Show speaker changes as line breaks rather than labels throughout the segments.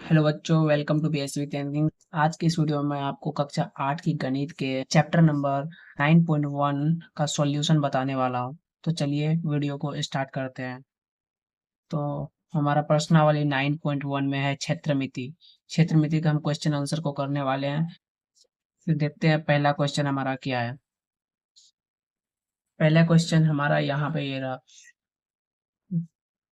Hello बच्चों, welcome to BSV thinking. आज की इस वीडियो में मैं आपको कक्षा 8 की गणित के चैप्टर नंबर 9.1 का सॉल्यूशन बताने वाला हूं। तो चलिए वीडियो को स्टार्ट करते हैं। तो हमारा प्रश्नावली 9.1 में है क्षेत्रमिति। क्षेत्रमिति का हम क्वेश्चन आंसर को करने वाले हैं। फिर देखते हैं पहला क्वेश्चन हमारा क्या है। पहला क्वेश्चन हमारा यहाँ पे ये रहा,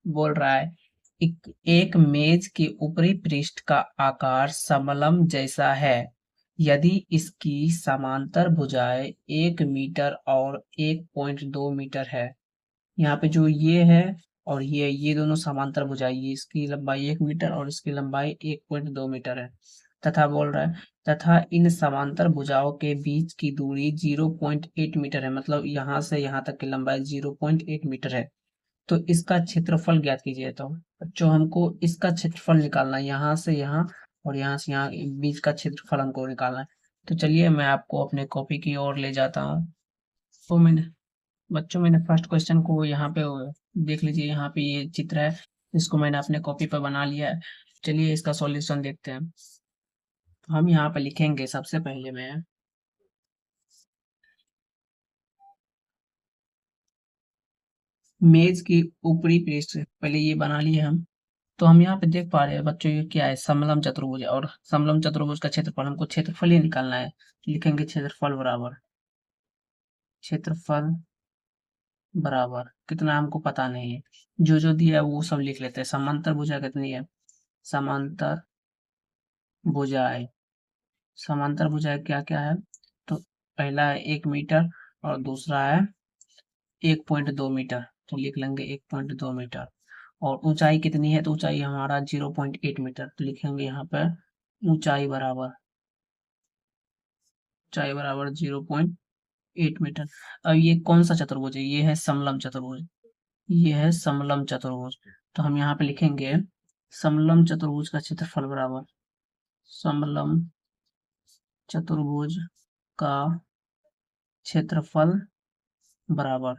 बोल रहा है एक मेज के ऊपरी पृष्ठ का आकार समलंब जैसा है यदि इसकी समांतर भुजाएं 1 मीटर और 1.2 मीटर है। यहाँ पे जो ये है और ये दोनों समांतर भुजाएं, ये इसकी लंबाई 1 मीटर और इसकी लंबाई 1.2 मीटर है। तथा बोल रहा है तथा इन समांतर भुजाओं के बीच की दूरी 0.8 मीटर है, मतलब यहाँ से यहाँ तक की लंबाई 0.8 मीटर है। तो इसका क्षेत्रफल ज्ञात कीजिए। तो बच्चों हमको इसका क्षेत्रफल निकालना है, यहाँ से यहाँ और यहाँ से यहाँ बीच का क्षेत्रफल हमको निकालना है। तो चलिए मैं आपको अपने कॉपी की ओर ले जाता हूँ। तो मैंने फर्स्ट क्वेश्चन को यहाँ पे देख लीजिए, यहाँ पे ये चित्र है, इसको मैंने अपने कॉपी पर बना लिया है। चलिए इसका सॉल्यूशन देखते हैं। हम यहाँ पे लिखेंगे सबसे पहले में मेज की ऊपरी पृष्ठ, पहले ये बना लिए हम। तो हम यहाँ पे देख पा रहे हैं बच्चों, ये क्या है, समलम चतुर्भुज है और समलम चतुर्भुज का क्षेत्रफल हमको क्षेत्रफल ही निकालना है। लिखेंगे क्षेत्रफल बराबर, क्षेत्रफल बराबर कितना हमको पता नहीं है, जो जो दिया है वो सब लिख लेते हैं। समांतर भुजा कितनी है, समांतर भुजाएं, समांतर भुजाएं क्या क्या है। तो पहला है 1 मीटर और दूसरा है 1.2 मीटर। तो लिख लेंगे 1.2 मीटर। और ऊंचाई कितनी है, तो ऊंचाई हमारा 0.8 मीटर। तो लिखेंगे यहाँ पर ऊंचाई बराबर, ऊंचाई बराबर 0.8 मीटर। अब ये कौन सा चतुर्भुज है, ये है समलम चतुर्भुज, ये है समलम चतुर्भुज। तो हम यहाँ पे लिखेंगे समलम चतुर्भुज का क्षेत्रफल बराबर, समलम चतुर्भुज का क्षेत्रफल बराबर।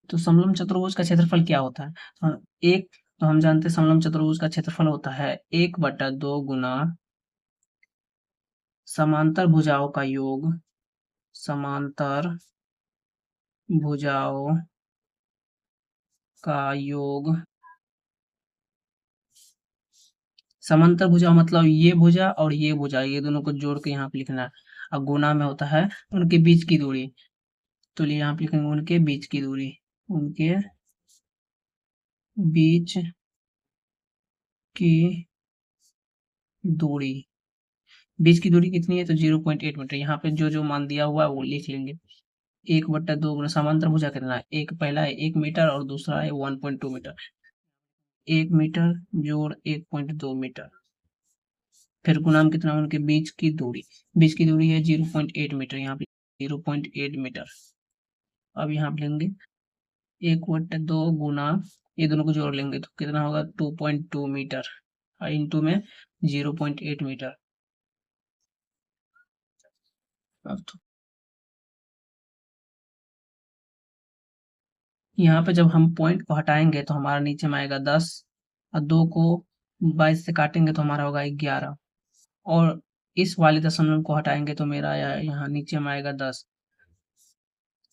तो समलम चतुर्भुज का क्षेत्रफल क्या होता है, तो हम जानते हैं समलम चतुर्भुज का क्षेत्रफल होता है 1/2 गुना समांतर भुजाओं का योग, समांतर भुजाओं का योग। समांतर भुजा मतलब ये भुजा और ये भुजा, ये दोनों को जोड़ के यहाँ पे लिखना है। अब गुना में होता है उनके बीच की दूरी। तो यहाँ पे लिखेंगे उनके बीच की दूरी, उनके बीच की दूरी। बीच की दूरी कितनी है, तो 0.8 मीटर। यहाँ पे जो जो मान दिया हुआ है वो लिख लेंगे। 1/2 गुना समांतर भुजा कितना है, एक पहला है 1 मीटर और दूसरा है 1.2 मीटर। 1 मीटर जोड़ 1.2 मीटर, फिर गुणाम कितना, उनके बीच की दूरी। बीच की दूरी है 0.8 मीटर, यहाँ पे 0.8 मीटर। अब यहाँ पे लेंगे 1/2 गुना, ये दोनों को जोड़ लेंगे तो कितना होगा 2.2 मीटर, और इंटू में 0.8 मीटर। अब तो यहाँ पे जब हम पॉइंट को हटाएंगे तो हमारा नीचे में आएगा 10, और 2 को 22 से काटेंगे तो हमारा होगा 11, और इस वाले दशमलव को हटाएंगे तो मेरा यहाँ नीचे में आएगा 10।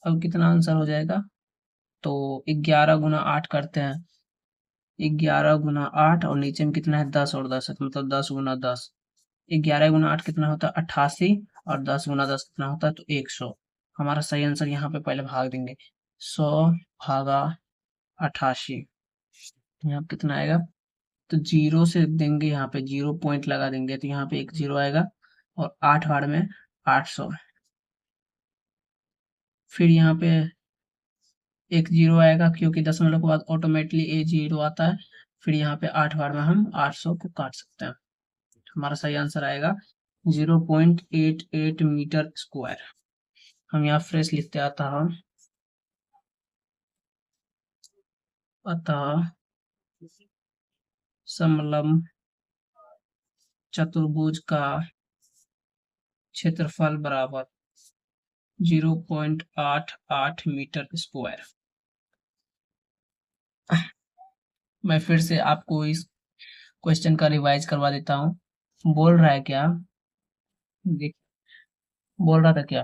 अब कितना आंसर हो जाएगा, तो 11 गुना 8 करते हैं, 11 गुना 8 और नीचे में कितना है 10 और 10 है, तो मतलब 10 गुना 10। 11 गुना 8 कितना होता है 88, और 10 गुना 10 कितना होता है तो 100। हमारा सही आंसर यहाँ पे पहले भाग देंगे, 100/88। यहाँ पे कितना आएगा, तो जीरो से देंगे, यहाँ पे जीरो पॉइंट लगा देंगे तो यहाँ पे एक जीरो आएगा, और 8 बार में 800। फिर यहाँ पे एक जीरो आएगा क्योंकि दशमलव के बाद ऑटोमेटिकली ए जीरो आता है। फिर यहाँ पे 8 बार में हम 800 को काट सकते हैं। हमारा सही आंसर आएगा 0.88 मीटर स्क्वायर। हम यहाँ फ्रेश लिखते अतः समलंब चतुर्भुज का क्षेत्रफल बराबर 0.88 मीटर स्क्वायर। मैं फिर से आपको इस क्वेश्चन का रिवाइज करवा देता हूँ। बोल रहा है क्या, देख, बोल रहा था क्या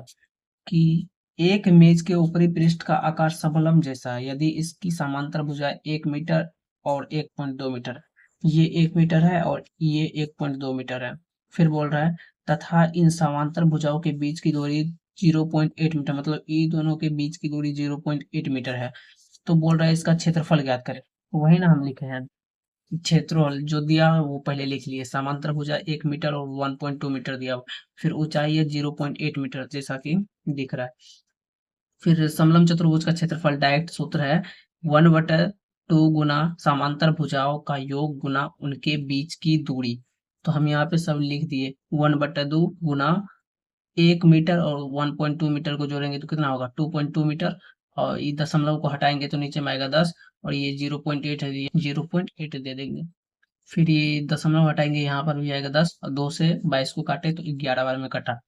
कि एक मेज के ऊपरी पृष्ठ का आकार समलंब जैसा है यदि इसकी समांतर भुजाएं 1 मीटर और 1.2 मीटर, ये 1 मीटर है और ये 1.2 मीटर है। फिर बोल रहा है तथा इन समांतर भुजाओं के बीच की दूरी 0.8 मीटर, मतलब ये दोनों के बीच की दूरी 0.8 मीटर है। तो बोल रहा है इसका क्षेत्रफल ज्ञात करें। वही ना हम लिखे हैं, क्षेत्रफल जो दिया है वो पहले लिख लिए। समांतर भुजा 1 मीटर और 1.2 मीटर दिया हुआ, फिर ऊंचाई है 0.8 मीटर जैसा कि दिख रहा है। फिर समलंब चतुर्भुज का क्षेत्रफल डायरेक्ट सूत्र है 1/2 गुना समांतर भुजाओं का योग गुना उनके बीच की दूरी। तो हम यहाँ पे सब लिख दिए 1/2 गुना 1 मीटर और 1.2 मीटर को जोड़ेंगे तो कितना होगा 2.2 मीटर, और ये दशमलव को हटाएंगे तो नीचे में आएगा 10, और ये 0.8 है, 0.8 दे देंगे। फिर ये दशमलव हटाएंगे, यहाँ पर भी आएगा 10, और 2 से 22 को काटे तो 11 बार में कटा।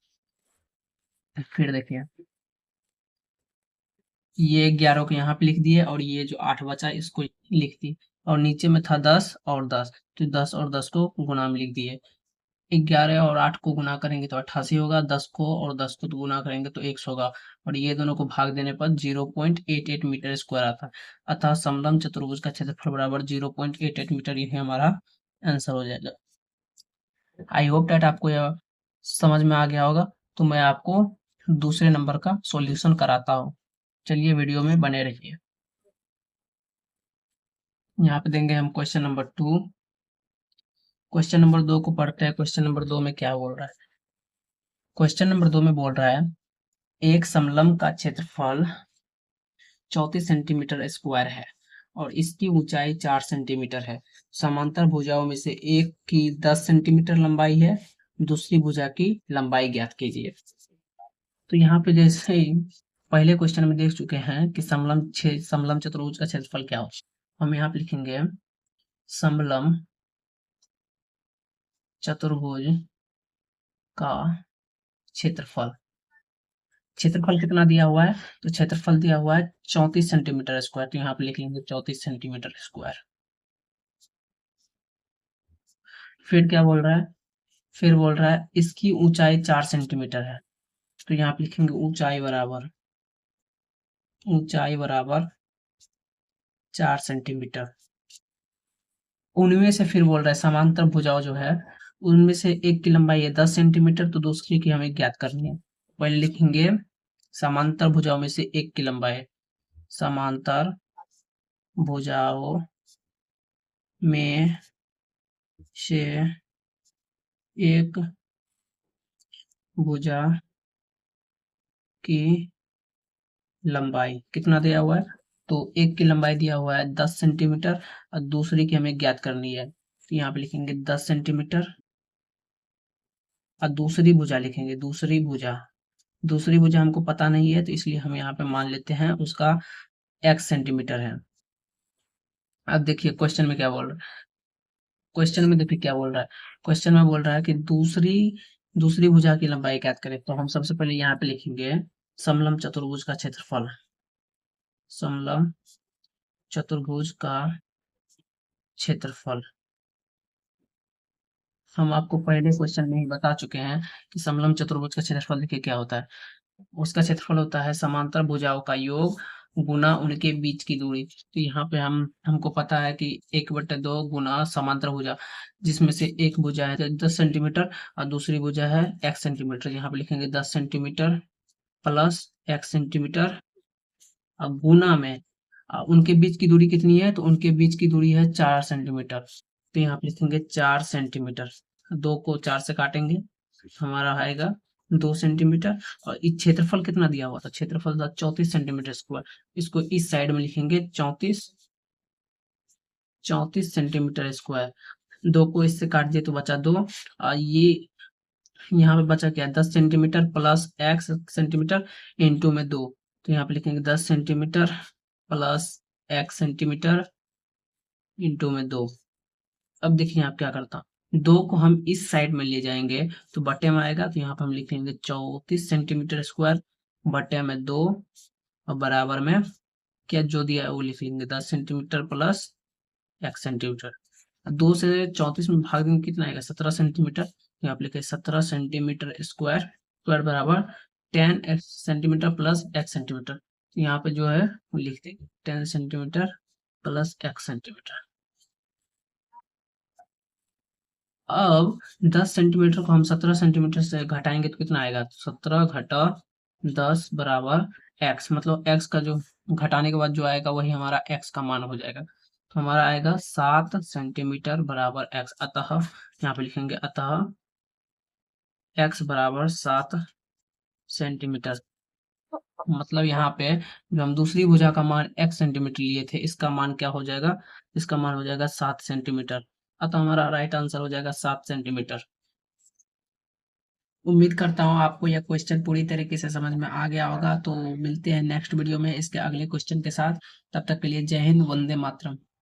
फिर देखिए ये 11 को यहाँ पे लिख दिए, और ये जो 8 बचा इसको लिख दी, और नीचे में था 10 और 10, तो 10 और 10 को गुणा में लिख दिए। 11 और 8 को गुणा करेंगे तो 88 होगा, 10 को और 10 को तो गुणा करेंगे तो 100 होगा, और ये दोनों को भाग देने पर 0.88 मीटर स्क्वायर आता। अतः समलंब चतुर्भुज का क्षेत्रफल बराबर 0.88 मीटर, ये हमारा आंसर हो जाएगा। आई होप डैट आपको यह समझ में आ गया होगा। तो मैं आपको दूसरे नंबर का सॉल्यूशन कराता हूँ। चलिए वीडियो में बने रहिए। यहाँ पे देंगे हम क्वेश्चन नंबर 2। क्वेश्चन नंबर 2 को पढ़ते हैं। क्वेश्चन नंबर 2 में क्या बोल रहा है। क्वेश्चन नंबर 2 में बोल रहा है एक समलंब का क्षेत्रफल 34 सेंटीमीटर स्क्वायर है और इसकी ऊंचाई 4 सेंटीमीटर है। समांतर भुजाओं में से एक की 10 सेंटीमीटर लंबाई है, दूसरी भुजा की लंबाई ज्ञात कीजिए। तो यहाँ पे जैसे ही पहले क्वेश्चन में देख चुके हैं कि समलंब चतुर्भुज का क्षेत्रफल क्या होता है। हम यहाँ पे लिखेंगे समलंब चतुर्भुज का क्षेत्रफल। क्षेत्रफल कितना दिया हुआ है, तो क्षेत्रफल दिया हुआ है 34 सेंटीमीटर स्क्वायर, तो यहाँ पे लिख लेंगे 34 सेंटीमीटर स्क्वायर। फिर क्या बोल रहा है, फिर बोल रहा है इसकी ऊंचाई 4 सेंटीमीटर है, तो यहाँ पे लिखेंगे ऊंचाई बराबर 4 सेंटीमीटर। उनमें से फिर बोल रहा है समांतर भुजाओं जो है उनमें से एक की लंबाई है 10 सेंटीमीटर, तो दूसरी की हमें ज्ञात करनी है। पहले लिखेंगे समांतर भुजाओं में से एक की लंबाई, समांतर भुजाओं में से एक भुजा की लंबाई कितना दिया हुआ है, तो एक की लंबाई दिया हुआ है 10 सेंटीमीटर और दूसरी की हमें ज्ञात करनी है, तो यहाँ पे लिखेंगे 10 सेंटीमीटर और दूसरी भुजा लिखेंगे दूसरी भुजा हमको पता नहीं है, तो इसलिए हम यहाँ पे मान लेते हैं उसका x सेंटीमीटर है। अब देखिए क्वेश्चन में क्या बोल रहा है। क्वेश्चन में देखिए क्या बोल रहा है। क्वेश्चन में बोल रहा है कि दूसरी दूसरी भुजा की लंबाई ज्ञात करें, तो हम सबसे पहले यहाँ पे लिखेंगे समलंब चतुर्भुज का क्षेत्रफल। समलंब चतुर्भुज का क्षेत्रफल हम आपको पहले क्वेश्चन में ही बता चुके हैं कि समलंब चतुर्भुज का क्षेत्रफल देखिए क्या होता है। उसका क्षेत्रफल होता है समांतर भुजाओं का योग गुना उनके बीच की दूरी। तो यहाँ पे हमको पता है कि 1/2 गुना समांतर भुजा, जिसमें से एक भुजा है 10 सेंटीमीटर और दूसरी भुजा है x सेंटीमीटर। यहाँ पे लिखेंगे 10 सेंटीमीटर प्लस x सेंटीमीटर और गुना में उनके बीच की दूरी कितनी है, तो उनके बीच की दूरी है 4 सेंटीमीटर। तो यहाँ पे लिखेंगे 4 सेंटीमीटर, 2 को 4 से काटेंगे हमारा आएगा 2 सेंटीमीटर। और इस क्षेत्रफल कितना दिया हुआ था, क्षेत्रफल था 34 सेंटीमीटर स्क्वायर। इसको इस साइड में लिखेंगे 34 सेंटीमीटर स्क्वायर। 2 को इससे काट दिए तो बचा 2, और ये यहाँ पे बचा क्या 10 centimetre plus x centimetre into में 2, तो यहाँ पे लिखेंगे 10 centimetre plus x centimetre into में 2। अब देखिए आप क्या करता, 2 को हम इस साइड में ले जाएंगे तो बटे में आएगा, तो यहाँ पे हम लिखेंगे 34 सेंटीमीटर स्क्वायर बटे में 2, और बराबर में क्या जो दिया है वो लिख लेंगे 10 सेंटीमीटर प्लस x सेंटीमीटर। 2 से 34 में भाग देंगे कितना आएगा 17 सेंटीमीटर। यहाँ पे लिखे 17 सेंटीमीटर स्क्वायर, स्क्वायर बराबर 10 x centimetre plus x centimetre. तो यहाँ पे जो है वो लिख देंगे 10 सेंटीमीटर प्लस एक्स सेंटीमीटर। अब 10 सेंटीमीटर को हम 17 सेंटीमीटर से घटाएंगे तो कितना आएगा, 17 घटा 10 बराबर एक्स, मतलब एक्स का जो घटाने के बाद जो आएगा वही हमारा एक्स का मान हो जाएगा। तो हमारा आएगा 7 सेंटीमीटर बराबर एक्स। अतः यहाँ पे लिखेंगे अतः एक्स बराबर 7 सेंटीमीटर। मतलब यहाँ पे जो हम दूसरी भुजा का मान एक्स सेंटीमीटर लिए थे, इसका मान क्या हो जाएगा, इसका मान हो जाएगा 7 सेंटीमीटर। अतः हमारा राइट आंसर हो जाएगा 7 सेंटीमीटर। उम्मीद करता हूँ आपको यह क्वेश्चन पूरी तरीके से समझ में आ गया होगा। तो मिलते हैं नेक्स्ट वीडियो में इसके अगले क्वेश्चन के साथ। तब तक के लिए जय हिंद, वंदे मातरम।